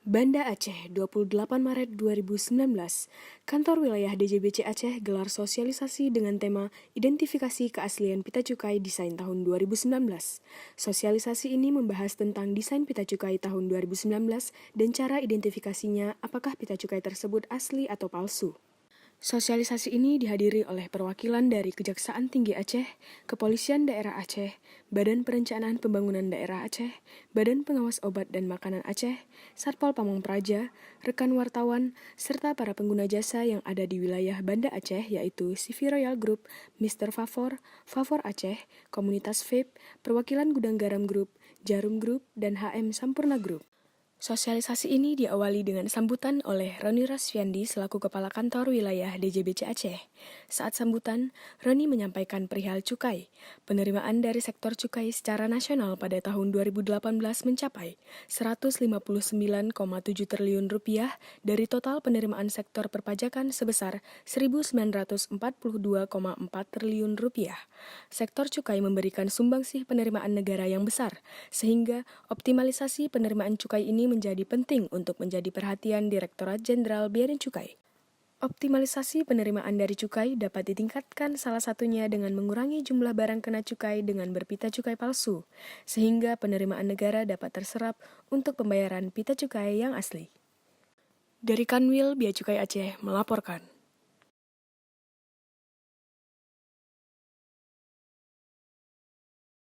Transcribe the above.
Banda Aceh, 28 Maret 2019, Kantor Wilayah DJBC Aceh gelar sosialisasi dengan tema Identifikasi Keaslian Pita Cukai Desain tahun 2019. Sosialisasi ini membahas tentang desain pita cukai tahun 2019 dan cara identifikasinya apakah pita cukai tersebut asli atau palsu. Sosialisasi ini dihadiri oleh perwakilan dari Kejaksaan Tinggi Aceh, Kepolisian Daerah Aceh, Badan Perencanaan Pembangunan Daerah Aceh, Badan Pengawas Obat dan Makanan Aceh, Satpol Pamong Praja, rekan wartawan, serta para pengguna jasa yang ada di wilayah Banda Aceh yaitu CV Royal Group, Mr. Favor, Favor Aceh, Komunitas Vape, Perwakilan Gudang Garam Group, Jarum Group, dan HM Sampurna Group. Sosialisasi ini diawali dengan sambutan oleh Roni Rasviandi selaku Kepala Kantor Wilayah DJBC Aceh. Saat sambutan, Roni menyampaikan perihal cukai. Penerimaan dari sektor cukai secara nasional pada tahun 2018 mencapai 159,7 triliun rupiah dari total penerimaan sektor perpajakan sebesar 1.942,4 triliun rupiah. Sektor cukai memberikan sumbangsih penerimaan negara yang besar, sehingga optimalisasi penerimaan cukai ini menjadi penting untuk menjadi perhatian Direktorat Jenderal Bea dan Cukai. Optimalisasi penerimaan dari cukai dapat ditingkatkan salah satunya dengan mengurangi jumlah barang kena cukai dengan berpita cukai palsu, sehingga penerimaan negara dapat terserap untuk pembayaran pita cukai yang asli. Dari Kanwil Bea Cukai Aceh melaporkan.